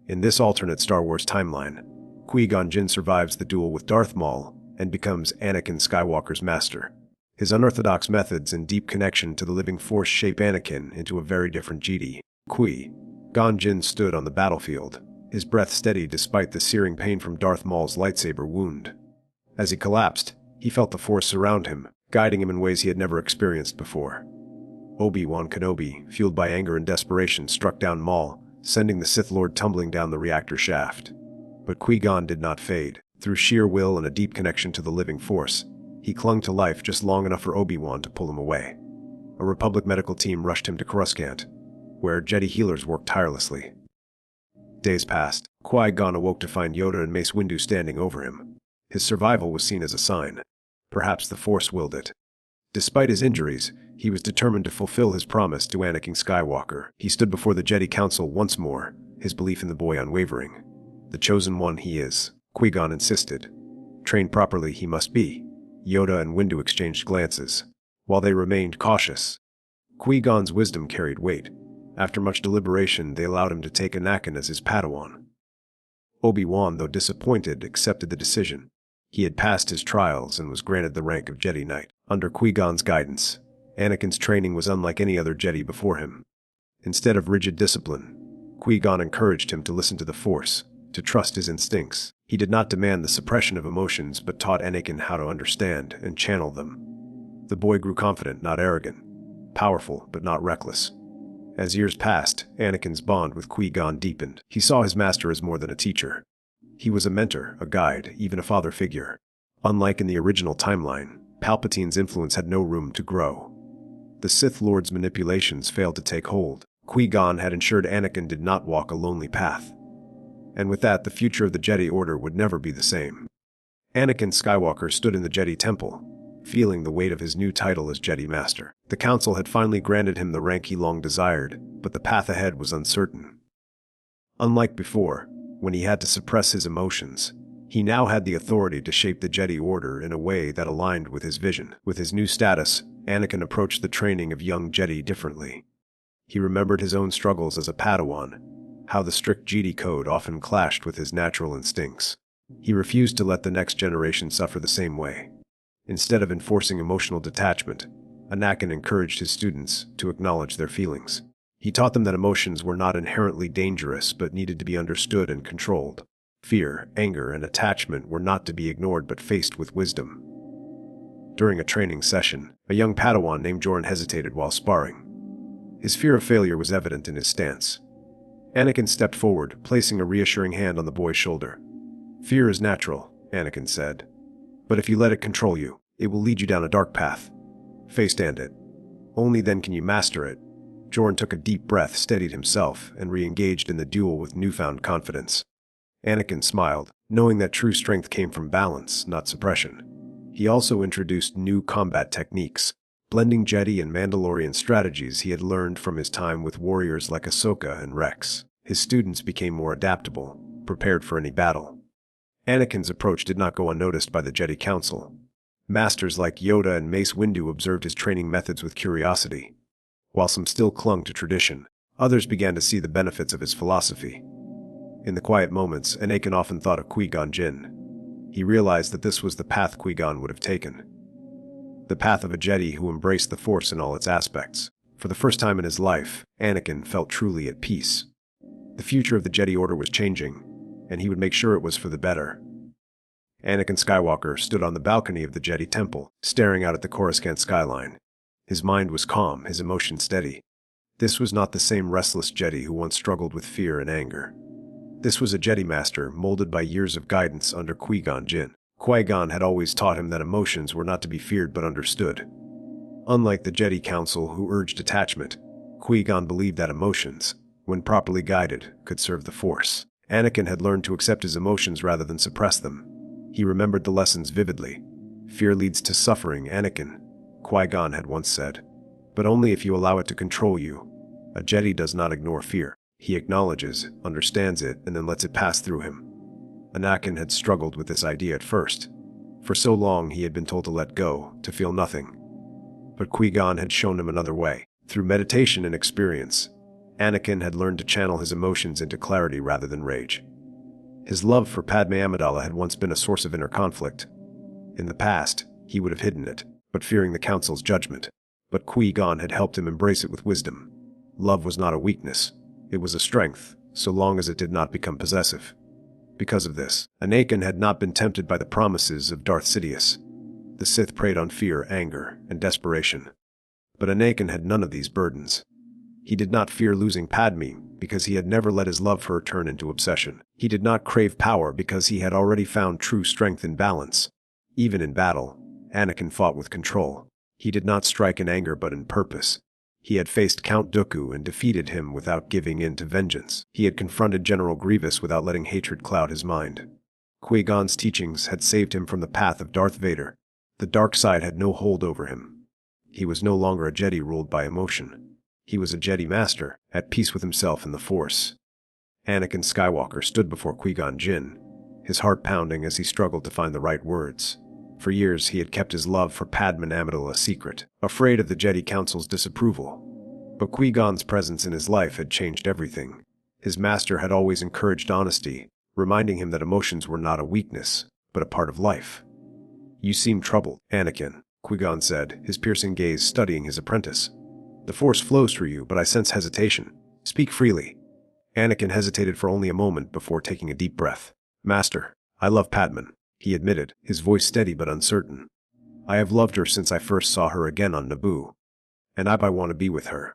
In this alternate Star Wars timeline, Qui-Gon Jinn survives the duel with Darth Maul and becomes Anakin Skywalker's master. His unorthodox methods and deep connection to the living force shape Anakin into a very different Jedi. Qui-Gon Jinn stood on the battlefield, his breath steady despite the searing pain from Darth Maul's lightsaber wound. As he collapsed, he felt the force surround him, guiding him in ways he had never experienced before. Obi-Wan Kenobi, fueled by anger and desperation, struck down Maul, sending the Sith Lord tumbling down the reactor shaft. But Qui-Gon did not fade. Through sheer will and a deep connection to the living force, he clung to life just long enough for Obi-Wan to pull him away. A Republic medical team rushed him to Coruscant, where Jedi healers worked tirelessly. Days passed. Qui-Gon awoke to find Yoda and Mace Windu standing over him. His survival was seen as a sign. Perhaps the Force willed it. Despite his injuries, he was determined to fulfill his promise to Anakin Skywalker. He stood before the Jedi Council once more, his belief in the boy unwavering. The chosen one he is, Qui-Gon insisted. Trained properly he must be. Yoda and Windu exchanged glances. While they remained cautious, Qui-Gon's wisdom carried weight. After much deliberation, they allowed him to take Anakin as his Padawan. Obi-Wan, though disappointed, accepted the decision. He had passed his trials and was granted the rank of Jedi Knight. Under Qui-Gon's guidance, Anakin's training was unlike any other Jedi before him. Instead of rigid discipline, Qui-Gon encouraged him to listen to the Force, to trust his instincts. He did not demand the suppression of emotions, but taught Anakin how to understand and channel them. The boy grew confident, not arrogant, powerful, but not reckless. As years passed, Anakin's bond with Qui-Gon deepened. He saw his master as more than a teacher. He was a mentor, a guide, even a father figure. Unlike in the original timeline, Palpatine's influence had no room to grow. The Sith Lord's manipulations failed to take hold. Qui-Gon had ensured Anakin did not walk a lonely path. And with that, the future of the Jedi Order would never be the same. Anakin Skywalker stood in the Jedi Temple, feeling the weight of his new title as Jedi Master. The Council had finally granted him the rank he long desired, but the path ahead was uncertain. Unlike before, when he had to suppress his emotions, he now had the authority to shape the Jedi Order in a way that aligned with his vision. With his new status, Anakin approached the training of young Jedi differently. He remembered his own struggles as a Padawan, how the strict Jedi code often clashed with his natural instincts. He refused to let the next generation suffer the same way. Instead of enforcing emotional detachment, Anakin encouraged his students to acknowledge their feelings. He taught them that emotions were not inherently dangerous but needed to be understood and controlled. Fear, anger, and attachment were not to be ignored but faced with wisdom. During a training session, a young Padawan named Joran hesitated while sparring. His fear of failure was evident in his stance. Anakin stepped forward, placing a reassuring hand on the boy's shoulder. "Fear is natural," Anakin said. "But if you let it control you, it will lead you down a dark path. Face-stand it. Only then can you master it." Joran took a deep breath, steadied himself, and re-engaged in the duel with newfound confidence. Anakin smiled, knowing that true strength came from balance, not suppression. He also introduced new combat techniques, blending Jedi and Mandalorian strategies he had learned from his time with warriors like Ahsoka and Rex. His students became more adaptable, prepared for any battle. Anakin's approach did not go unnoticed by the Jedi Council. Masters like Yoda and Mace Windu observed his training methods with curiosity. While some still clung to tradition, others began to see the benefits of his philosophy. In the quiet moments, Anakin often thought of Qui-Gon Jinn. He realized that this was the path Qui-Gon would have taken. The path of a Jedi who embraced the Force in all its aspects. For the first time in his life, Anakin felt truly at peace. The future of the Jedi Order was changing, and he would make sure it was for the better. Anakin Skywalker stood on the balcony of the Jedi Temple, staring out at the Coruscant skyline. His mind was calm, his emotions steady. This was not the same restless Jedi who once struggled with fear and anger. This was a Jedi Master molded by years of guidance under Qui-Gon Jinn. Qui-Gon had always taught him that emotions were not to be feared but understood. Unlike the Jedi Council who urged attachment, Qui-Gon believed that emotions, when properly guided, could serve the Force. Anakin had learned to accept his emotions rather than suppress them. He remembered the lessons vividly. "Fear leads to suffering, Anakin," Qui-Gon had once said. "But only if you allow it to control you." A Jedi does not ignore fear. He acknowledges, understands it, and then lets it pass through him. Anakin had struggled with this idea at first. For so long he had been told to let go, to feel nothing. But Qui-Gon had shown him another way. Through meditation and experience, Anakin had learned to channel his emotions into clarity rather than rage. His love for Padme Amidala had once been a source of inner conflict. In the past, he would have hidden it, but fearing the Council's judgment. But Qui-Gon had helped him embrace it with wisdom. Love was not a weakness. It was a strength, so long as it did not become possessive. Because of this, Anakin had not been tempted by the promises of Darth Sidious. The Sith preyed on fear, anger, and desperation. But Anakin had none of these burdens. He did not fear losing Padme because he had never let his love for her turn into obsession. He did not crave power because he had already found true strength in balance. Even in battle, Anakin fought with control. He did not strike in anger but in purpose. He had faced Count Dooku and defeated him without giving in to vengeance. He had confronted General Grievous without letting hatred cloud his mind. Qui-Gon's teachings had saved him from the path of Darth Vader. The dark side had no hold over him. He was no longer a Jedi ruled by emotion. He was a Jedi master, at peace with himself and the Force. Anakin Skywalker stood before Qui-Gon Jinn, his heart pounding as he struggled to find the right words. For years he had kept his love for Padme Amidala a secret, afraid of the Jedi Council's disapproval. But Qui-Gon's presence in his life had changed everything. His master had always encouraged honesty, reminding him that emotions were not a weakness, but a part of life. "You seem troubled, Anakin," Qui-Gon said, his piercing gaze studying his apprentice. "The Force flows through you, but I sense hesitation. Speak freely." Anakin hesitated for only a moment before taking a deep breath. "Master, I love Padme," he admitted, his voice steady but uncertain. "I have loved her since I first saw her again on Naboo. And I want to be with her."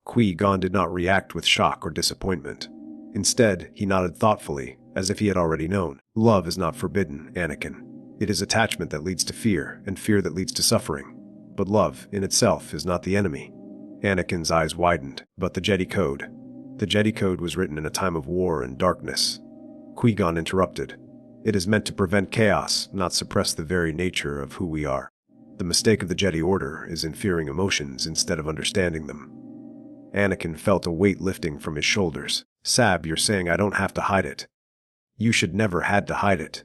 Qui-Gon did not react with shock or disappointment. Instead, he nodded thoughtfully, as if he had already known. "Love is not forbidden, Anakin. It is attachment that leads to fear, and fear that leads to suffering. But love, in itself, is not the enemy." Anakin's eyes widened. "But the Jedi Code." "The Jedi Code was written in a time of war and darkness." Qui-Gon interrupted. "It is meant to prevent chaos, not suppress the very nature of who we are. The mistake of the Jedi Order is in fearing emotions instead of understanding them." Anakin felt a weight lifting from his shoulders. "Sab, you're saying I don't have to hide it." "You should never had to hide it,"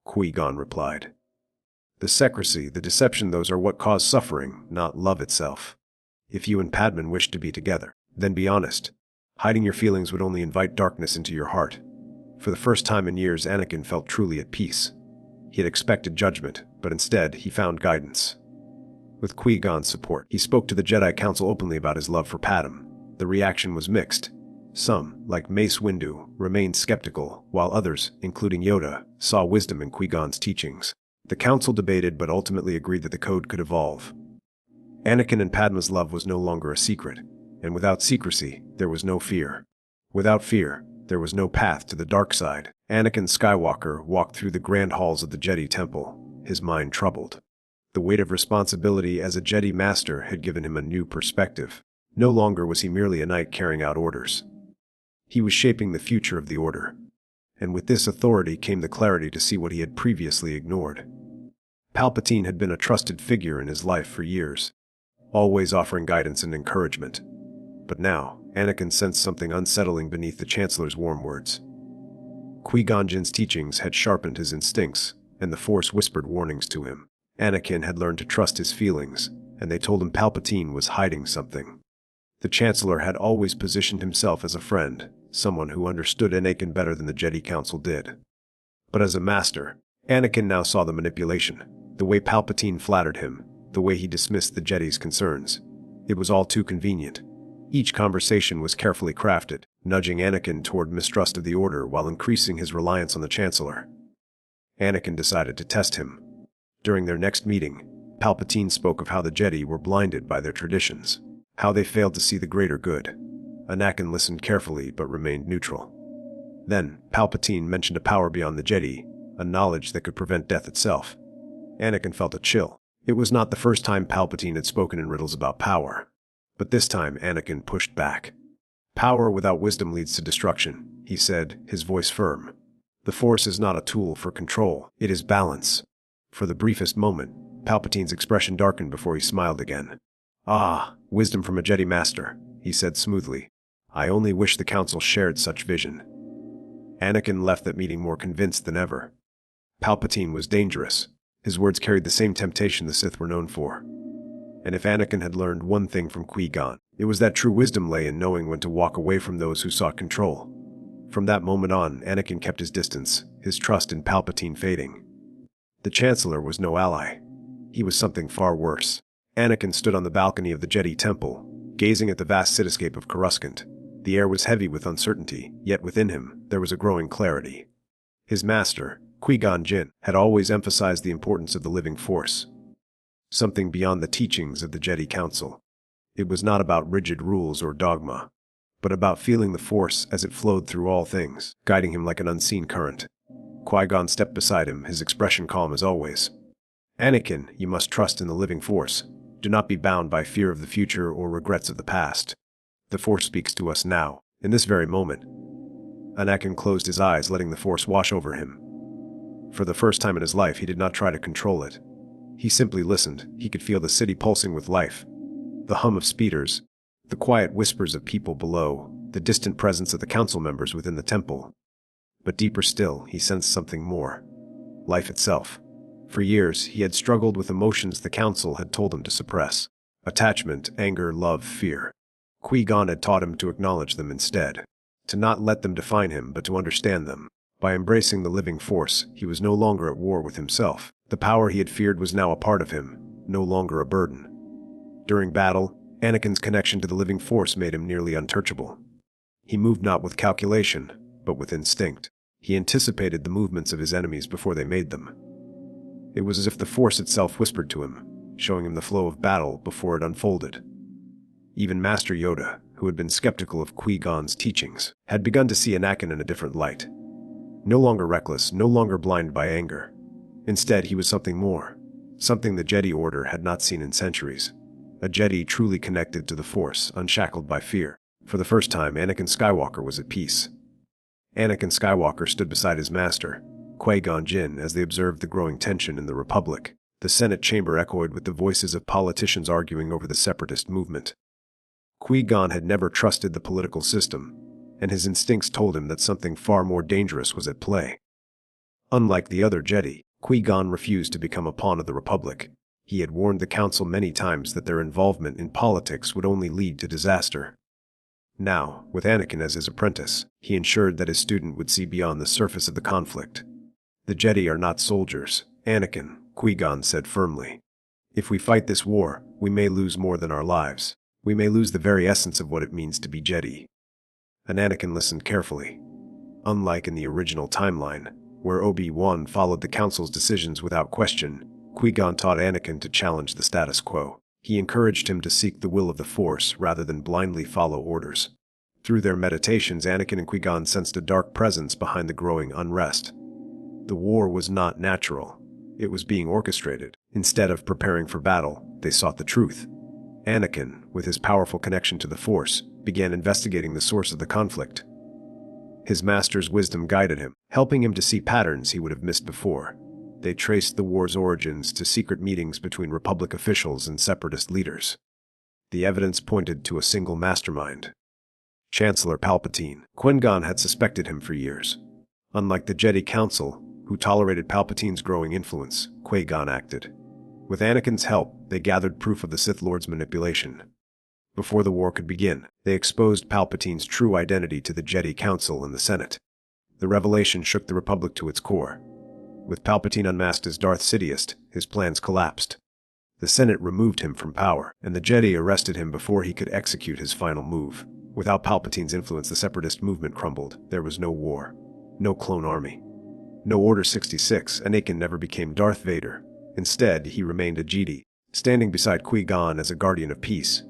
Qui-Gon replied. "The secrecy, the deception, those are what cause suffering, not love itself. If you and Padme wish to be together, then be honest. Hiding your feelings would only invite darkness into your heart." For the first time in years, Anakin felt truly at peace. He had expected judgment, but instead he found guidance. With Qui-Gon's support, he spoke to the Jedi Council openly about his love for Padme. The reaction was mixed. Some, like Mace Windu, remained skeptical, while others, including Yoda, saw wisdom in Qui-Gon's teachings. The council debated but ultimately agreed that the code could evolve. Anakin and Padme's love was no longer a secret, and without secrecy, there was no fear. Without fear, there was no path to the dark side. Anakin Skywalker walked through the grand halls of the Jedi Temple, his mind troubled. The weight of responsibility as a Jedi Master had given him a new perspective. No longer was he merely a knight carrying out orders. He was shaping the future of the Order. And with this authority came the clarity to see what he had previously ignored. Palpatine had been a trusted figure in his life for years, always offering guidance and encouragement. But now, Anakin sensed something unsettling beneath the Chancellor's warm words. Qui-Gon Jinn's teachings had sharpened his instincts, and the Force whispered warnings to him. Anakin had learned to trust his feelings, and they told him Palpatine was hiding something. The Chancellor had always positioned himself as a friend, someone who understood Anakin better than the Jedi Council did. But as a master, Anakin now saw the manipulation, the way Palpatine flattered him, the way he dismissed the Jedi's concerns. It was all too convenient. Each conversation was carefully crafted, nudging Anakin toward mistrust of the Order while increasing his reliance on the Chancellor. Anakin decided to test him. During their next meeting, Palpatine spoke of how the Jedi were blinded by their traditions, how they failed to see the greater good. Anakin listened carefully but remained neutral. Then, Palpatine mentioned a power beyond the Jedi, a knowledge that could prevent death itself. Anakin felt a chill. It was not the first time Palpatine had spoken in riddles about power. But this time, Anakin pushed back. "Power without wisdom leads to destruction," he said, his voice firm. "The Force is not a tool for control, it is balance." For the briefest moment, Palpatine's expression darkened before he smiled again. "Ah, wisdom from a Jedi Master," he said smoothly. "I only wish the Council shared such vision." Anakin left that meeting more convinced than ever. Palpatine was dangerous. His words carried the same temptation the Sith were known for. And if Anakin had learned one thing from Qui-Gon, it was that true wisdom lay in knowing when to walk away from those who sought control. From that moment on, Anakin kept his distance, his trust in Palpatine fading. The Chancellor was no ally. He was something far worse. Anakin stood on the balcony of the Jedi Temple, gazing at the vast cityscape of Coruscant. The air was heavy with uncertainty, yet within him there was a growing clarity. His master, Qui-Gon Jinn, had always emphasized the importance of the living force, something beyond the teachings of the Jedi Council. It was not about rigid rules or dogma, but about feeling the force as it flowed through all things, guiding him like an unseen current. Qui-Gon stepped beside him, his expression calm as always. "Anakin, you must trust in the living force. Do not be bound by fear of the future or regrets of the past. The force speaks to us now, in this very moment." Anakin closed his eyes, letting the force wash over him. For the first time in his life, he did not try to control it. He simply listened. He could feel the city pulsing with life. The hum of speeders, the quiet whispers of people below, the distant presence of the council members within the temple. But deeper still, he sensed something more. Life itself. For years, he had struggled with emotions the council had told him to suppress. Attachment, anger, love, fear. Qui-Gon had taught him to acknowledge them instead. To not let them define him, but to understand them. By embracing the living force, he was no longer at war with himself. The power he had feared was now a part of him, no longer a burden. During battle, Anakin's connection to the living force made him nearly untouchable. He moved not with calculation, but with instinct. He anticipated the movements of his enemies before they made them. It was as if the force itself whispered to him, showing him the flow of battle before it unfolded. Even Master Yoda, who had been skeptical of Qui-Gon's teachings, had begun to see Anakin in a different light. No longer reckless, no longer blind by anger. Instead, he was something more, something the Jedi Order had not seen in centuries. A Jedi truly connected to the Force, unshackled by fear. For the first time, Anakin Skywalker was at peace. Anakin Skywalker stood beside his master, Qui-Gon Jinn, as they observed the growing tension in the Republic. The Senate chamber echoed with the voices of politicians arguing over the separatist movement. Qui-Gon had never trusted the political system, and his instincts told him that something far more dangerous was at play. Unlike the other Jedi, Qui-Gon refused to become a pawn of the Republic. He had warned the Council many times that their involvement in politics would only lead to disaster. Now, with Anakin as his apprentice, he ensured that his student would see beyond the surface of the conflict. "The Jedi are not soldiers, Anakin," Qui-Gon said firmly. "If we fight this war, we may lose more than our lives. We may lose the very essence of what it means to be Jedi." And Anakin listened carefully. Unlike in the original timeline, where Obi-Wan followed the Council's decisions without question, Qui-Gon taught Anakin to challenge the status quo. He encouraged him to seek the will of the Force rather than blindly follow orders. Through their meditations, Anakin and Qui-Gon sensed a dark presence behind the growing unrest. The war was not natural. It was being orchestrated. Instead of preparing for battle, they sought the truth. Anakin, with his powerful connection to the Force, began investigating the source of the conflict. His master's wisdom guided him, helping him to see patterns he would have missed before. They traced the war's origins to secret meetings between Republic officials and Separatist leaders. The evidence pointed to a single mastermind, Chancellor Palpatine. Qui-Gon had suspected him for years. Unlike the Jedi Council, who tolerated Palpatine's growing influence, Qui-Gon acted. With Anakin's help, they gathered proof of the Sith Lord's manipulation. Before the war could begin, they exposed Palpatine's true identity to the Jedi Council and the Senate. The revelation shook the Republic to its core. With Palpatine unmasked as Darth Sidious, his plans collapsed. The Senate removed him from power, and the Jedi arrested him before he could execute his final move. Without Palpatine's influence, the Separatist movement crumbled. There was no war, no clone army, no Order 66. Anakin never became Darth Vader. Instead, he remained a Jedi, standing beside Qui-Gon as a guardian of peace.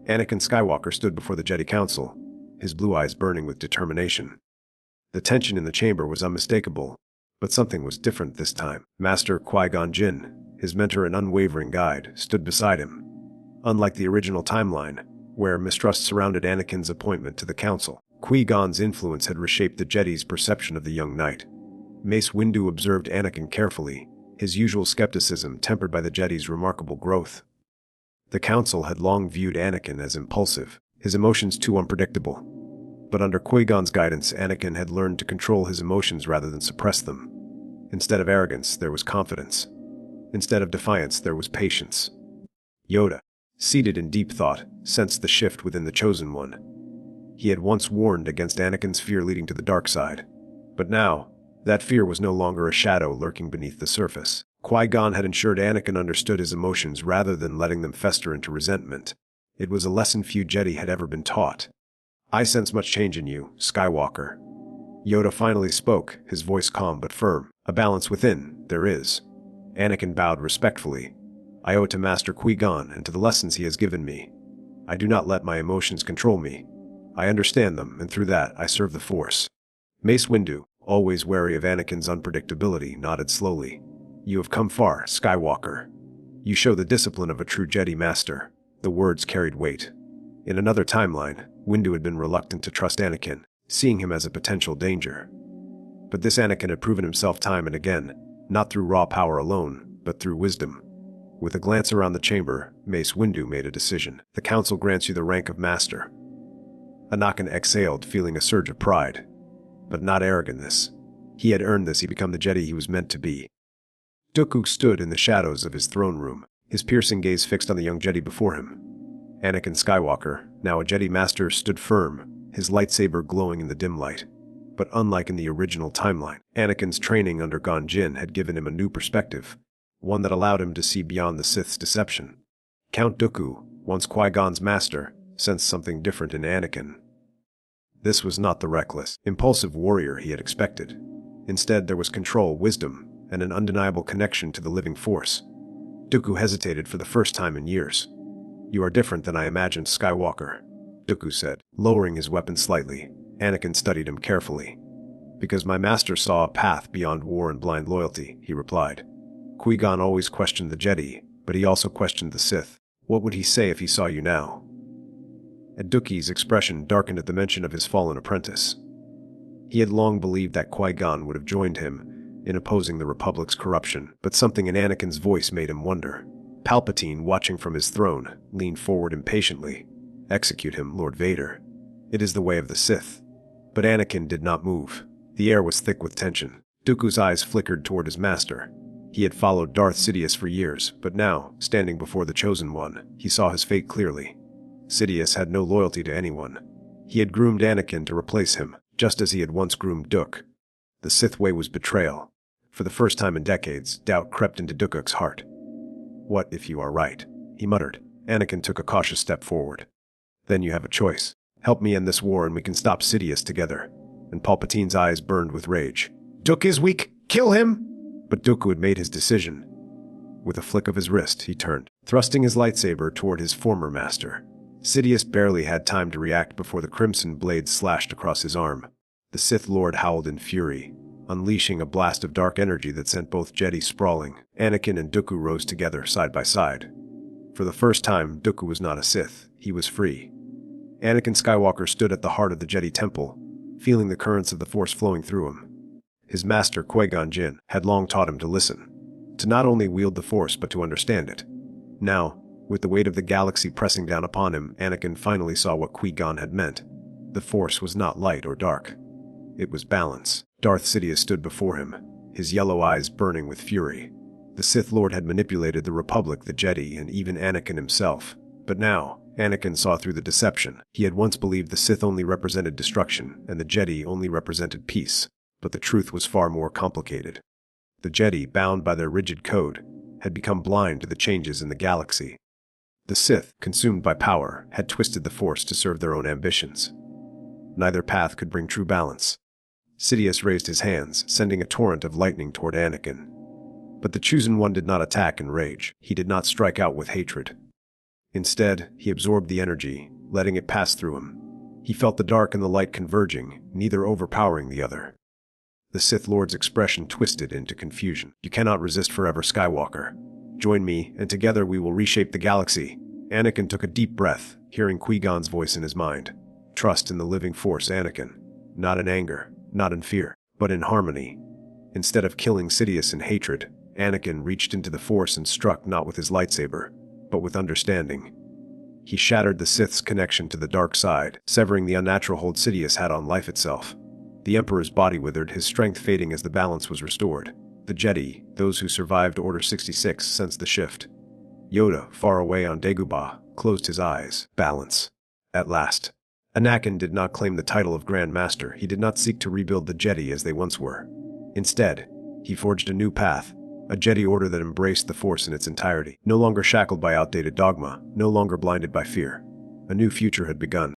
Anakin Skywalker stood before the Jedi Council, his blue eyes burning with determination. The tension in the chamber was unmistakable, but something was different this time. Master Qui-Gon Jinn, his mentor and unwavering guide, stood beside him. Unlike the original timeline, where mistrust surrounded Anakin's appointment to the Council, Qui-Gon's influence had reshaped the Jedi's perception of the young knight. Mace Windu observed Anakin carefully, his usual skepticism tempered by the Jedi's remarkable growth. The Council had long viewed Anakin as impulsive, his emotions too unpredictable. But under Qui-Gon's guidance, Anakin had learned to control his emotions rather than suppress them. Instead of arrogance, there was confidence. Instead of defiance, there was patience. Yoda, seated in deep thought, sensed the shift within the Chosen One. He had once warned against Anakin's fear leading to the dark side. But now, that fear was no longer a shadow lurking beneath the surface. Qui-Gon had ensured Anakin understood his emotions rather than letting them fester into resentment. It was a lesson few Jedi had ever been taught. "I sense much change in you, Skywalker." Yoda finally spoke, his voice calm but firm. "A balance within, there is." Anakin bowed respectfully. "I owe it to Master Qui-Gon and to the lessons he has given me. I do not let my emotions control me. I understand them, and through that, I serve the Force." Mace Windu, always wary of Anakin's unpredictability, nodded slowly. "You have come far, Skywalker. You show the discipline of a true Jedi Master." The words carried weight. In another timeline, Windu had been reluctant to trust Anakin, seeing him as a potential danger. But this Anakin had proven himself time and again, not through raw power alone, but through wisdom. With a glance around the chamber, Mace Windu made a decision. "The Council grants you the rank of Master." Anakin exhaled, feeling a surge of pride. But not arrogantness. He had earned this. He become the Jedi he was meant to be. Dooku stood in the shadows of his throne room, his piercing gaze fixed on the young Jedi before him. Anakin Skywalker, now a Jedi Master, stood firm, his lightsaber glowing in the dim light. But unlike in the original timeline, Anakin's training under Qui-Gon Jinn had given him a new perspective, one that allowed him to see beyond the Sith's deception. Count Dooku, once Qui-Gon's master, sensed something different in Anakin. This was not the reckless, impulsive warrior he had expected. Instead, there was control, wisdom, and an undeniable connection to the living Force. Dooku hesitated for the first time in years. "You are different than I imagined, Skywalker," Dooku said, lowering his weapon slightly. Anakin studied him carefully. "Because my master saw a path beyond war and blind loyalty," he replied. Qui-Gon always questioned the Jedi, but he also questioned the Sith. "What would he say if he saw you now?" And Dookie's expression darkened at the mention of his fallen apprentice. He had long believed that Qui-Gon would have joined him in opposing the Republic's corruption, but something in Anakin's voice made him wonder. Palpatine, watching from his throne, leaned forward impatiently. "Execute him, Lord Vader. It is the way of the Sith." But Anakin did not move. The air was thick with tension. Dooku's eyes flickered toward his master. He had followed Darth Sidious for years, but now, standing before the Chosen One, he saw his fate clearly. Sidious had no loyalty to anyone. He had groomed Anakin to replace him, just as he had once groomed Duke. The Sith way was betrayal. For the first time in decades, doubt crept into Dooku's heart. "What if you are right?" he muttered. Anakin took a cautious step forward. "Then you have a choice. Help me end this war and we can stop Sidious together." And Palpatine's eyes burned with rage. "Duke is weak! Kill him!" But Dooku had made his decision. With a flick of his wrist, he turned, thrusting his lightsaber toward his former master. Sidious barely had time to react before the crimson blade slashed across his arm. The Sith Lord howled in fury, unleashing a blast of dark energy that sent both Jedi sprawling. Anakin and Dooku rose together, side by side. For the first time, Dooku was not a Sith. He was free. Anakin Skywalker stood at the heart of the Jedi Temple, feeling the currents of the Force flowing through him. His master, Qui-Gon Jinn, had long taught him to listen, to not only wield the Force but to understand it. Now, with the weight of the galaxy pressing down upon him, Anakin finally saw what Qui-Gon had meant. The Force was not light or dark. It was balance. Darth Sidious stood before him, his yellow eyes burning with fury. The Sith Lord had manipulated the Republic, the Jedi, and even Anakin himself. But now, Anakin saw through the deception. He had once believed the Sith only represented destruction, and the Jedi only represented peace. But the truth was far more complicated. The Jedi, bound by their rigid code, had become blind to the changes in the galaxy. The Sith, consumed by power, had twisted the Force to serve their own ambitions. Neither path could bring true balance. Sidious raised his hands, sending a torrent of lightning toward Anakin. But the Chosen One did not attack in rage. He did not strike out with hatred. Instead, he absorbed the energy, letting it pass through him. He felt the dark and the light converging, neither overpowering the other. The Sith Lord's expression twisted into confusion. "You cannot resist forever, Skywalker. Join me, and together we will reshape the galaxy." Anakin took a deep breath, hearing Qui-Gon's voice in his mind. "Trust in the living Force, Anakin. Not in anger, not in fear, but in harmony." Instead of killing Sidious in hatred, Anakin reached into the Force and struck not with his lightsaber, but with understanding. He shattered the Sith's connection to the dark side, severing the unnatural hold Sidious had on life itself. The Emperor's body withered, his strength fading as the balance was restored. The Jedi, those who survived Order 66, sensed the shift. Yoda, far away on Dagobah, closed his eyes. Balance. At last. Anakin did not claim the title of Grand Master. He did not seek to rebuild the Jedi as they once were. Instead, he forged a new path, a Jedi order that embraced the Force in its entirety. No longer shackled by outdated dogma, no longer blinded by fear. A new future had begun.